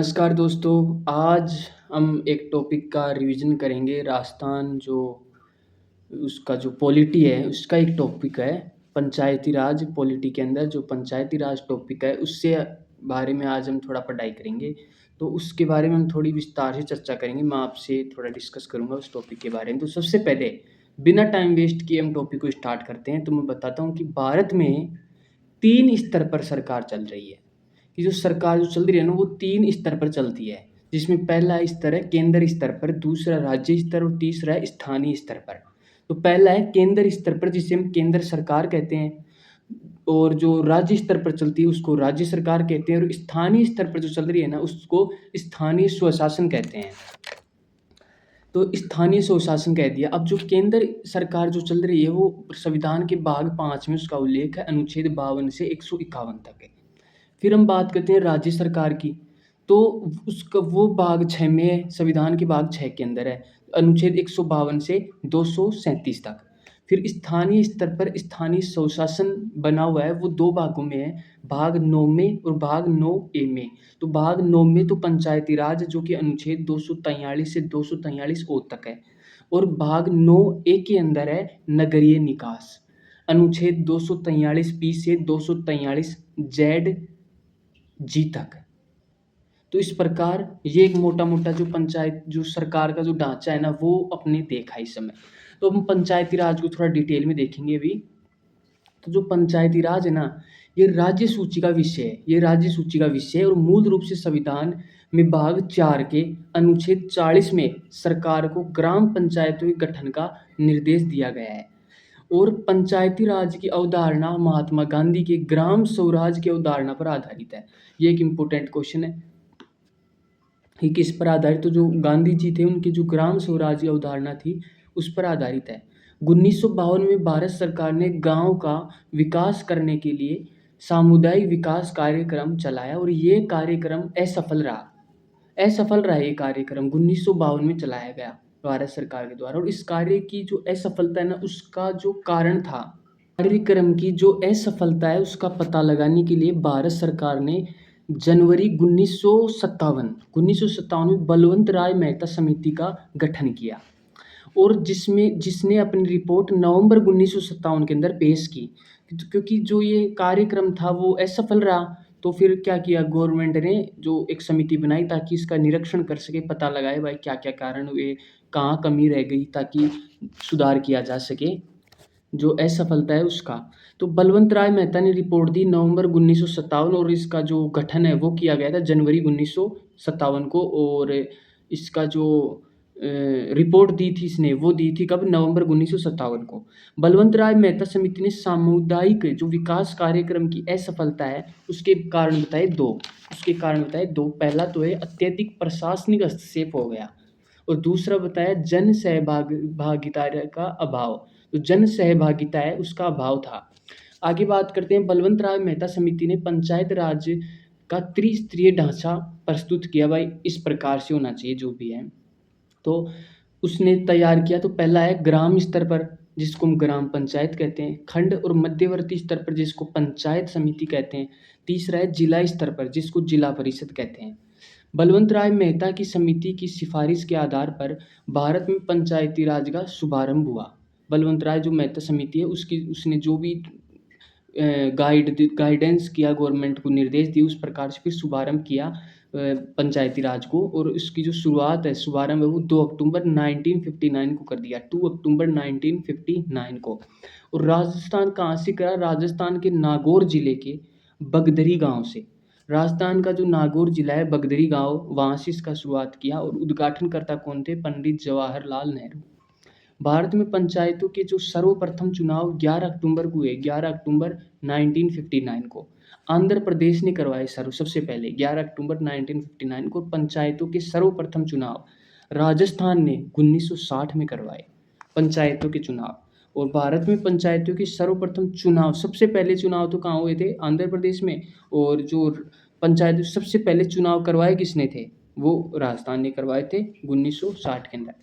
नमस्कार दोस्तों, आज हम एक टॉपिक का रिवीजन करेंगे। राजस्थान जो उसका जो पॉलिटी है, उसका एक टॉपिक है पंचायती राज। पॉलिटी के अंदर जो पंचायती राज टॉपिक है, उससे बारे में आज हम थोड़ा पढ़ाई करेंगे। तो उसके बारे में हम थोड़ी विस्तार से चर्चा करेंगे। मैं आपसे थोड़ा डिस्कस करूँगा उस टॉपिक के बारे में। तो सबसे पहले बिना टाइम वेस्ट किए हम टॉपिक को स्टार्ट करते हैं। तो मैं बताता हूँ कि भारत में 3 स्तर पर सरकार चल रही है। कि जो सरकार जो चल रही है ना, वो 3 स्तर पर चलती है, जिसमें पहला स्तर है केंद्र स्तर पर, दूसरा राज्य स्तर और तीसरा है स्थानीय स्तर पर। तो पहला है केंद्र स्तर पर, जिसे हम केंद्र सरकार कहते हैं, और जो राज्य स्तर पर चलती है उसको राज्य सरकार कहते हैं, और स्थानीय स्तर पर जो चल रही है ना, उसको स्थानीय स्वशासन कहते हैं। तो स्थानीय स्वशासन कह दिया। अब जो केंद्र सरकार जो चल रही है, वो संविधान के भाग 5 में उसका उल्लेख है, अनुच्छेद 52 से 151 तक है। फिर हम बात करते हैं राज्य सरकार की। तो उसका वो भाग 6 में, संविधान के भाग 6 के अंदर है, अनुच्छेद 152 से 237 तक। फिर स्थानीय स्तर पर स्थानीय स्वशासन बना हुआ है, वो 2 भागों में है, भाग 9 में और भाग 9 ए में। तो भाग 9 में तो पंचायती राज, जो कि अनुच्छेद 243 से 243 ओ तक है, और भाग 9 ए के अंदर है नगरीय निकास, अनुच्छेद 243 पी से 243 जेड जी तक। तो इस प्रकार ये एक मोटा-मोटा जो पंचायत जो सरकार का जो ढाँचा है ना, वो अपने देखा इस समय। तो हम पंचायती राज को थोड़ा डिटेल में देखेंगे अभी। तो जो पंचायती राज है ना, ये राज्य सूची का विषय है। ये राज्य सूची का विषय है, और मूल रूप से संविधान में भाग 4 के अनुच्छेद 40 में सरकार को ग्राम पंचायतों के गठन का निर्देश दिया गया है। और पंचायती राज की अवधारणा महात्मा गांधी के ग्राम स्वराज की अवधारणा पर आधारित है। ये एक इम्पोर्टेंट क्वेश्चन है कि किस पर आधारित। तो जो गांधी जी थे, उनकी जो ग्राम स्वराज की अवधारणा थी, उस पर आधारित है। 1952 में भारत सरकार ने गांव का विकास करने के लिए सामुदायिक विकास कार्यक्रम चलाया, और ये कार्यक्रम असफल रहा ये कार्यक्रम 1952 में चलाया गया भारत सरकार के द्वारा। और इस कार्य की जो असफलता है ना, उसका जो कारण था, कार्यक्रम की जो असफलता है उसका पता लगाने के लिए भारत सरकार ने जनवरी 1957 में बलवंत राय मेहता समिति का गठन किया, और जिसने अपनी रिपोर्ट नवंबर 1957 के अंदर पेश की। क्योंकि जो ये कार्यक्रम था वो असफल रहा, तो फिर क्या किया गवर्नमेंट ने, जो एक समिति बनाई ताकि इसका निरीक्षण कर सके, पता लगाए भाई क्या-क्या कारण हुए, कहाँ कमी रह गई, ताकि सुधार किया जा सके जो असफलता है उसका। तो बलवंत राय मेहता ने रिपोर्ट दी नवंबर 1957, और इसका जो गठन है वो किया गया था जनवरी 1957 को। और इसका जो रिपोर्ट दी थी इसने, वो दी थी कब? नवंबर 1957 को। बलवंत राय मेहता समिति ने सामुदायिक जो विकास कार्यक्रम की असफलता है उसके कारण बताए 2। पहला तो है अत्यधिक प्रशासनिक हस्तक्षेप हो गया, और दूसरा बताया भागिता का अभाव। तो जन सहभागिता है उसका अभाव था। आगे बात करते हैं, बलवंत राय मेहता समिति ने पंचायत राज का त्रिस्तरीय ढांचा प्रस्तुत किया, भाई इस प्रकार से होना चाहिए जो भी है। तो उसने तैयार किया। तो पहला है ग्राम स्तर पर, जिसको हम ग्राम पंचायत कहते हैं, खंड और मध्यवर्ती स्तर पर, जिसको पंचायत समिति कहते हैं, तीसरा है जिला स्तर पर, जिसको जिला परिषद कहते हैं। बलवंत राय मेहता की समिति की सिफारिश के आधार पर भारत में पंचायती राज का शुभारंभ हुआ। बलवंत राय जो मेहता समिति है, उसने जो भी गाइडेंस किया, गवर्नमेंट को निर्देश दिए, उस प्रकार से फिर शुभारंभ किया पंचायती राज को। और इसकी जो शुभारंभ है वो 2 अक्टूबर 1959 को कर दिया, 2 अक्टूबर 1959 को। और राजस्थान कहाँ से करा? राजस्थान के नागौर जिले के बगदरी गांव से। राजस्थान का जो नागौर जिला है, बगदरी गांव, वहाँ से इसका शुरुआत किया। और उद्घाटनकर्ता कौन थे? पंडित जवाहरलाल नेहरू। भारत में पंचायतों के जो सर्वप्रथम चुनाव 11 अक्टूबर को हुए, 11 अक्टूबर 1959 को आंध्र प्रदेश ने करवाए। सबसे पहले 11 अक्टूबर 1959 को पंचायतों के सर्वप्रथम चुनाव राजस्थान ने 1960 में करवाए पंचायतों के चुनाव। और भारत में पंचायतों के सर्वप्रथम चुनाव, सबसे पहले चुनाव तो कहाँ हुए थे? आंध्र प्रदेश में। और जो पंचायत सबसे पहले चुनाव करवाए किसने थे? वो राजस्थान ने करवाए थे 1960 के अंदर।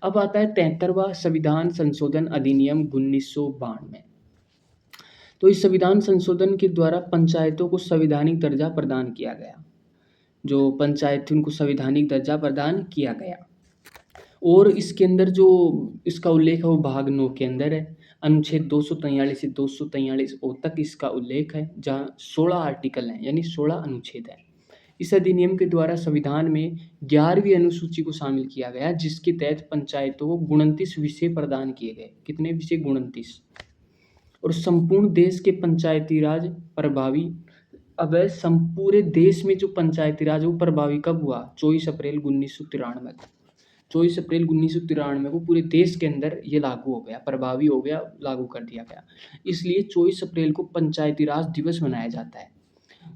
अब आता है 73वां संविधान संशोधन अधिनियम 1992। तो इस संविधान संशोधन के द्वारा पंचायतों को संवैधानिक दर्जा प्रदान किया गया। जो पंचायत थी उनको संवैधानिक दर्जा प्रदान किया गया। और इसके अंदर जो इसका उल्लेख है वो भाग 9 के अंदर है। अनुच्छेद 243 से 243 ओ तक इसका उल्लेख है, जहाँ 16 आर्टिकल हैं, यानी 16 अनुच्छेद हैं। इस अधिनियम के द्वारा संविधान में 11वीं अनुसूची को शामिल किया गया, जिसके तहत पंचायतों को 29 विषय प्रदान किए गए। कितने विषय? 29। और संपूर्ण देश के पंचायती राज प्रभावी, अब पूरे देश में जो पंचायती राज है वो प्रभावी कब हुआ? 24 अप्रैल 1993 को। 24 अप्रैल 1993 को पूरे देश के अंदर ये लागू हो गया, प्रभावी हो गया, लागू कर दिया गया। इसलिए 24 अप्रैल को पंचायती राज दिवस मनाया जाता है।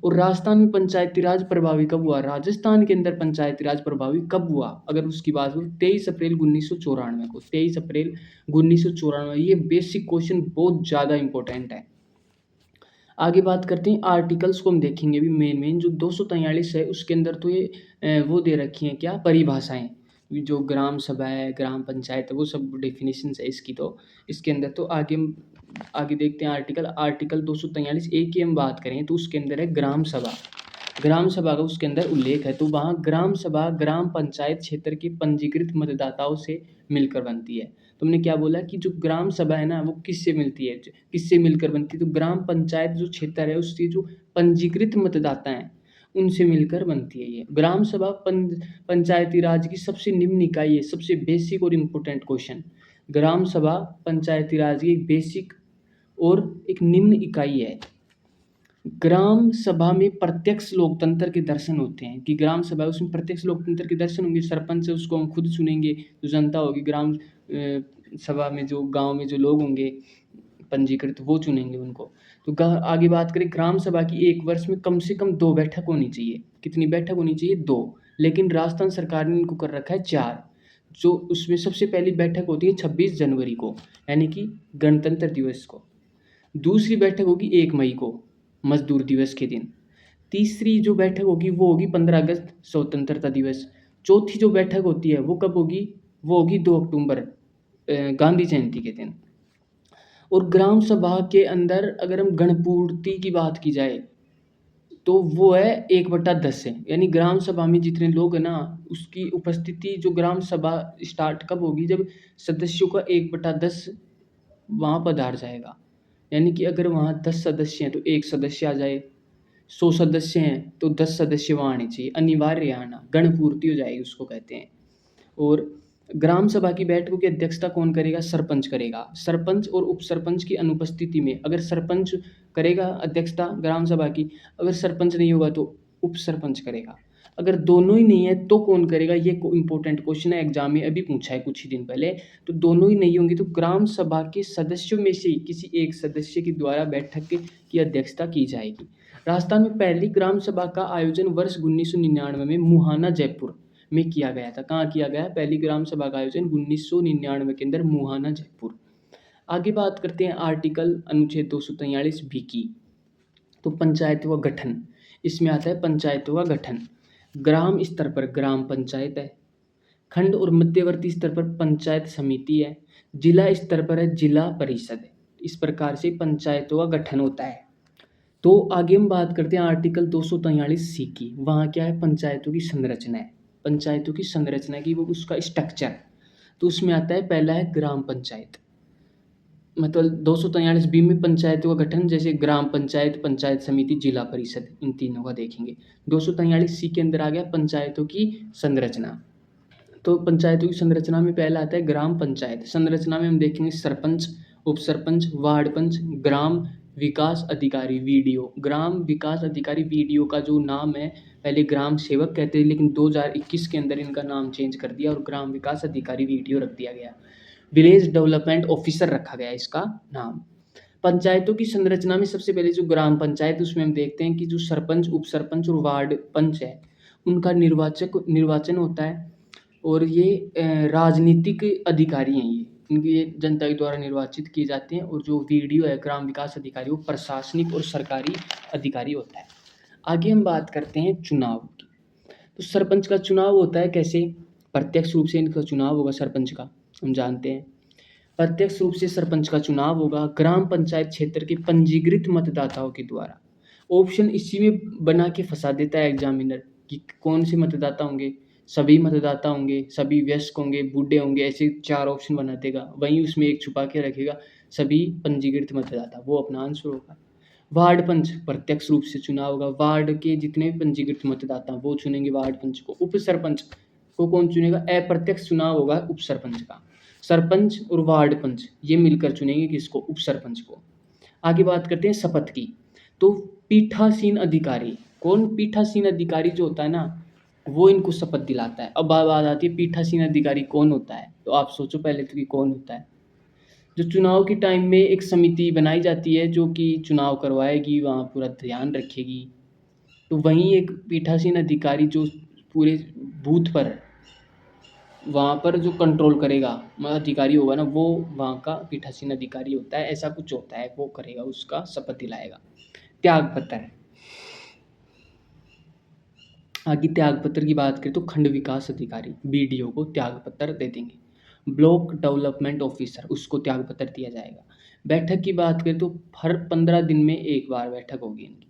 और राजस्थान में पंचायती राज प्रभावी कब हुआ? राजस्थान के अंदर पंचायती राज प्रभावी कब हुआ? अगर उसकी बात हो, 23 अप्रैल 1994 को। 23 अप्रैल 1994। ये बेसिक क्वेश्चन बहुत ज़्यादा इंपॉर्टेंट है। आगे बात करते हैं आर्टिकल्स को, हम देखेंगे भी मेन जो 243 है उसके अंदर तो ये वो दे रखी हैं, क्या परिभाषाएं, जो ग्राम सभा है, ग्राम पंचायत है, वो सब डेफिनेशंस है इसकी। तो इसके अंदर तो आगे देखते हैं आर्टिकल 243 ए की हम बात करें तो उसके अंदर है ग्राम सभा। ग्राम सभा का उसके अंदर उल्लेख है, तो वहाँ ग्राम सभा ग्राम पंचायत क्षेत्र के पंजीकृत मतदाताओं से मिलकर बनती है। तुमने क्या बोला कि जो ग्राम सभा है ना वो किससे मिलती है, किससे मिलकर बनती है? तो ग्राम पंचायत जो क्षेत्र है उसके जो पंजीकृत मतदाता हैं उनसे मिलकर बनती है। ये ग्राम सभा पंचायती राज की सबसे निम्न इकाई है। सबसे बेसिक और इम्पोर्टेंट क्वेश्चन, ग्राम सभा पंचायती राज की एक बेसिक और एक निम्न इकाई है। ग्राम सभा में प्रत्यक्ष लोकतंत्र के दर्शन होते हैं, कि ग्राम सभा उसमें प्रत्यक्ष लोकतंत्र के दर्शन होंगे। सरपंच है उसको हम खुद चुनेंगे, जो जनता होगी ग्राम सभा में, जो गांव में जो लोग होंगे पंजीकृत वो चुनेंगे उनको। तो आगे बात करें, ग्राम सभा की एक वर्ष में कम से कम 2 बैठक होनी चाहिए। कितनी बैठक होनी चाहिए? 2। लेकिन राजस्थान सरकार ने इनको कर रखा है 4। जो उसमें सबसे पहली बैठक होती है 26 जनवरी को, यानी कि गणतंत्र दिवस को। दूसरी बैठक होगी 1 मई को, मजदूर दिवस के दिन। तीसरी जो बैठक होगी वो होगी 15 अगस्त, स्वतंत्रता दिवस। चौथी जो बैठक होती है वो कब होगी? वो होगी 2 अक्टूबर, गांधी जयंती के दिन। और ग्राम सभा के अंदर अगर हम गणपूर्ति की बात की जाए तो वो है 1/10 है, यानी ग्राम सभा में जितने लोग हैं ना उसकी उपस्थिति, जो ग्राम सभा स्टार्ट कब होगी? जब सदस्यों का 1/10 वहाँ पधार जाएगा। यानी कि अगर वहाँ 10 सदस्य हैं तो 1 सदस्य आ जाए, 100 सदस्य हैं तो 10 सदस्य वहाँ आने चाहिए, अनिवार्य आना, गणपूर्ति हो जाएगी उसको कहते हैं। और ग्राम सभा की बैठकों की अध्यक्षता कौन करेगा? सरपंच करेगा। सरपंच और उप सरपंच की अनुपस्थिति में, अगर सरपंच करेगा अध्यक्षता ग्राम सभा की, अगर सरपंच नहीं होगा तो उप सरपंच करेगा। अगर दोनों ही नहीं है तो कौन करेगा? ये इंपॉर्टेंट क्वेश्चन है, एग्जाम में अभी पूछा है कुछ ही दिन पहले। तो दोनों ही नहीं होंगे तो ग्राम सभा के सदस्यों में से किसी एक सदस्य के द्वारा बैठक की अध्यक्षता की जाएगी। राजस्थान में पहली ग्राम सभा का आयोजन वर्ष 1999 में मुहाना जयपुर में किया गया था। कहाँ किया गया? पहली ग्राम सभा का आयोजन 1999 के अंदर मुहाना जयपुर। आगे बात करते हैं आर्टिकल अनुच्छेद 243 बी की। तो पंचायतों का गठन, इसमें आता है पंचायतों का गठन। ग्राम स्तर पर ग्राम पंचायत है, खंड और मध्यवर्ती स्तर पर पंचायत समिति है, जिला स्तर पर है जिला परिषद है। इस प्रकार से पंचायतों का गठन होता है। तो आगे हम बात करते हैं आर्टिकल 243 सी की। वहाँ क्या है? पंचायतों की संरचना है। पंचायतों की संरचना की वो उसका स्ट्रक्चर। तो उसमें आता है, पहला है ग्राम पंचायत, मतलब 243 बी में पंचायतों का गठन, जैसे ग्राम पंचायत, पंचायत समिति, जिला परिषद, इन तीनों का देखेंगे। 243 सी के अंदर आ गया पंचायतों की संरचना। तो पंचायतों की संरचना में पहला आता है ग्राम पंचायत। संरचना में हम देखेंगे सरपंच, उप सरपंच, वार्ड पंच, ग्राम विकास अधिकारी वीडीओ। ग्राम विकास अधिकारी वीडीओ का जो नाम है पहले ग्राम सेवक कहते थे, लेकिन 2021 के अंदर इनका नाम चेंज कर दिया और ग्राम विकास अधिकारी वीडीओ रख दिया गया। विलेज डेवलपमेंट ऑफिसर रखा गया इसका नाम। पंचायतों की संरचना में सबसे पहले जो ग्राम पंचायत, उसमें हम देखते हैं कि जो सरपंच, उप सरपंच और वार्ड पंच है उनका निर्वाचन होता है। और ये राजनीतिक अधिकारी हैं, ये जनता के द्वारा निर्वाचित किए जाते हैं। और जो वीडीओ है ग्राम विकास अधिकारी, वो प्रशासनिक और सरकारी अधिकारी होता है। आगे हम बात करते हैं चुनाव की। तो सरपंच का चुनाव होता है कैसे? प्रत्यक्ष रूप से इनका चुनाव होगा सरपंच का, हम जानते हैं। प्रत्यक्ष रूप से सरपंच का चुनाव होगा ग्राम पंचायत क्षेत्र के पंजीकृत मतदाताओं के द्वारा। ऑप्शन इसी में बना के फंसा देता है एग्जामिनर, कि कौन से मतदाता होंगे, सभी मतदाता होंगे, सभी वयस्क होंगे, बूढ़े होंगे, ऐसे 4 ऑप्शन बना देगा। वहीं उसमें एक छुपा के रखेगा सभी पंजीकृत मतदाता, वो अपना आंसर होगा। वार्ड पंच प्रत्यक्ष रूप से चुनाव होगा, वार्ड के जितने भी पंजीकृत मतदाता हैं वो चुनेंगे वार्ड पंच को। उप सरपंच को कौन चुनेगा, अप्रत्यक्ष चुनाव होगा उप सरपंच का। सरपंच और वार्ड पंच ये मिलकर चुनेंगे किसको, उप सरपंच को। आगे बात करते हैं शपथ की। तो पीठासीन अधिकारी, कौन पीठासीन अधिकारी जो होता है ना, वो इनको शपथ दिलाता है। अब बात आती है पीठासीन अधिकारी कौन होता है, तो आप सोचो पहले तो कि कौन होता है। जो चुनाव के टाइम में एक समिति बनाई जाती है जो कि चुनाव करवाएगी, वहाँ पूरा ध्यान रखेगी। तो वहीं एक पीठासीन अधिकारी जो पूरे बूथ पर, वहाँ पर जो कंट्रोल करेगा अधिकारी होगा ना, वो वहाँ का पीठासीन अधिकारी होता है। ऐसा कुछ होता है, वो करेगा, उसका शपथ दिलाएगा। त्याग पत्र, आगे त्याग पत्र की बात करें तो खंड विकास अधिकारी बीडीओ को त्याग पत्र दे देंगे। ब्लॉक डेवलपमेंट ऑफिसर, उसको त्याग पत्र दिया जाएगा। बैठक की बात करें तो हर 15 दिन में एक बार बैठक होगी इनकी।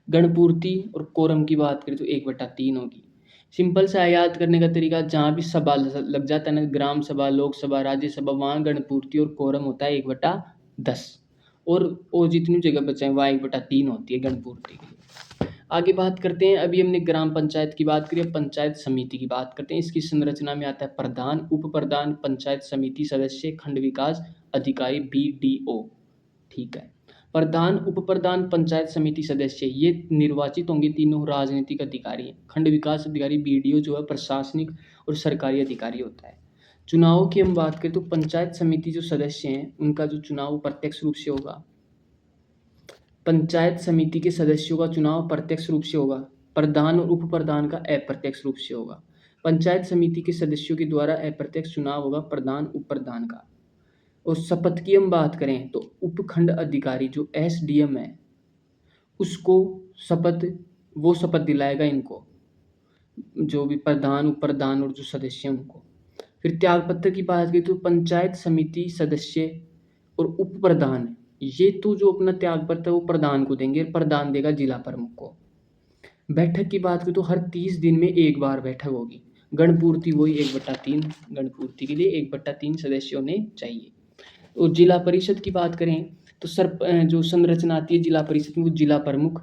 गणपूर्ति और कोरम की बात करें तो 1/3 होगी। सिंपल सा याद करने का तरीका, जहाँ भी सभा लग जाता है ना, ग्राम सभा, लोकसभा, राज्यसभा, वहाँ गणपूर्ति और कोरम होता है 1/10। और जितनी जगह बचा है वहाँ 1/3 होती है गणपूर्ति की। आगे बात करते हैं, अभी हमने ग्राम पंचायत की बात करी, अब पंचायत समिति की बात करते हैं। इसकी संरचना में आता है प्रधान, उप प्रधान, पंचायत समिति सदस्य, खंड विकास अधिकारी बीडीओ। ठीक है। प्रधान, उप प्रधान, पंचायत समिति सदस्य ये निर्वाचित होंगे, तीनों राजनीतिक अधिकारी हैं। खंड विकास अधिकारी बीडीओ जो है प्रशासनिक और सरकारी अधिकारी होता है। चुनाव की हम बात करें तो पंचायत समिति जो सदस्य हैं उनका जो चुनाव प्रत्यक्ष रूप से होगा। पंचायत समिति के सदस्यों का चुनाव प्रत्यक्ष रूप से होगा। प्रधान और उप प्रधान का अप्रत्यक्ष रूप से होगा। पंचायत समिति के सदस्यों के द्वारा अप्रत्यक्ष चुनाव होगा प्रधान उप प्रधान का। और शपथ की हम बात करें तो उपखंड अधिकारी जो एसडीएम है उसको वो शपथ दिलाएगा इनको, जो भी प्रधान उप प्रधान और जो सदस्य हैं उनको। फिर त्याग पत्र की बात करें तो पंचायत समिति सदस्य और उप प्रधान ये तो जो अपना त्याग पत्र वो प्रधान को देंगे, प्रधान देगा जिला प्रमुख को। बैठक की बात करें तो हर 30 दिन में एक बार बैठक होगी। गणपूर्ति वही 1/3, गणपूर्ति के लिए 1/3 सदस्य होने चाहिए। और जिला परिषद की बात करें तो जो संरचना आती है जिला परिषद में, वो जिला प्रमुख,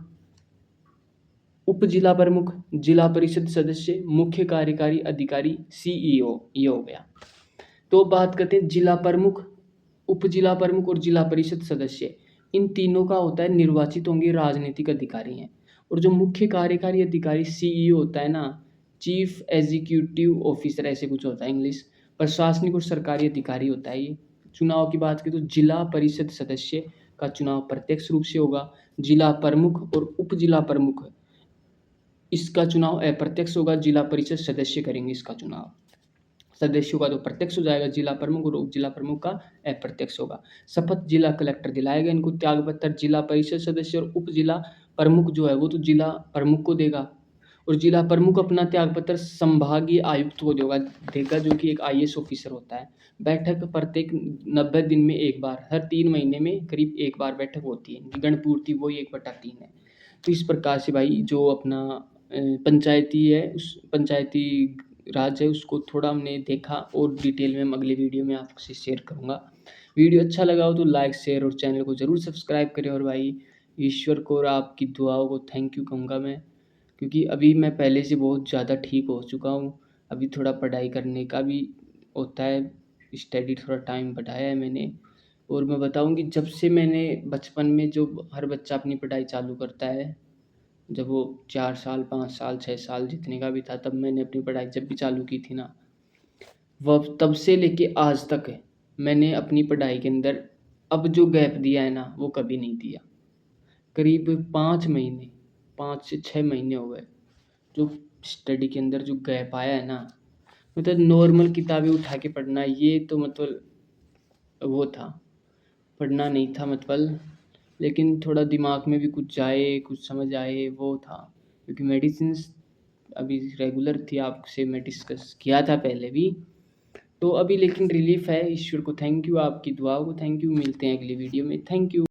उप जिला प्रमुख, जिला परिषद सदस्य, मुख्य कार्यकारी अधिकारी, सीईओ, ये हो गया। तो बात करते हैं जिला प्रमुख, उप जिला प्रमुख और जिला परिषद सदस्य, इन तीनों का होता है निर्वाचित होंगे राजनीतिक अधिकारी हैं। और जो मुख्य कार्यकारी अधिकारी सीईओ होता है ना, चीफ एग्जीक्यूटिव ऑफिसर ऐसे कुछ होता है इंग्लिश, प्रशासनिक और सरकारी अधिकारी होता है ये। चुनाव की बात करें तो जिला परिषद सदस्य का चुनाव प्रत्यक्ष रूप से होगा। जिला प्रमुख और उप जिला प्रमुख इसका चुनाव अप्रत्यक्ष होगा, जिला परिषद सदस्य करेंगे इसका चुनाव। सदस्यों का तो प्रत्यक्ष हो जाएगा, जिला प्रमुख और उप जिला प्रमुख का अप्रत्यक्ष होगा। शपथ जिला कलेक्टर दिलाएगा इनको त्याग पत्र। जिला परिषद सदस्य और उप जिला प्रमुख जो है वो तो जिला प्रमुख को देगा, और जिला प्रमुख अपना त्याग पत्र संभागीय आयुक्त को देगा जो कि एक आईएएस ऑफिसर होता है। बैठक प्रत्येक 90 दिन में एक बार, हर 3 महीने में करीब एक बार बैठक होती है। गणपूर्ति वही 1/3 है। तो इस प्रकार से भाई जो अपना पंचायती है, उस पंचायती राज है उसको थोड़ा हमने देखा, और डिटेल में हम अगले वीडियो में आपसे शेयर करूँगा। वीडियो अच्छा लगा हो तो लाइक, शेयर और चैनल को ज़रूर सब्सक्राइब करें। और भाई ईश्वर को और आपकी दुआओं को थैंक यू कहूँगा मैं, क्योंकि अभी मैं पहले से बहुत ज़्यादा ठीक हो चुका हूँ। अभी थोड़ा पढ़ाई करने का भी होता है, स्टडी थोड़ा टाइम बढ़ाया है मैंने। और मैं बताऊँ कि जब से मैंने बचपन में, जो हर बच्चा अपनी पढ़ाई चालू करता है जब वो 4 साल, 5 साल, 6 साल जितने का भी था, तब मैंने अपनी पढ़ाई जब भी चालू की थी ना, वह तब से लेके आज तक है मैंने अपनी पढ़ाई के अंदर अब जो गैप दिया है ना वो कभी नहीं दिया। करीब 5 महीने, 5 से 6 महीने हो गए जो स्टडी के अंदर जो गैप आया है ना, मतलब नॉर्मल किताबें उठा के पढ़ना ये तो मतलब वो था, पढ़ना नहीं था मतलब, लेकिन थोड़ा दिमाग में भी कुछ जाए, कुछ समझ आए, वो था। क्योंकि मेडिसिन्स अभी रेगुलर थी, आपसे मैं डिस्कस किया था पहले भी, तो अभी लेकिन रिलीफ है। ईश्वर को थैंक यू, आपकी दुआओं को थैंक यू। मिलते हैं अगली वीडियो में, थैंक यू।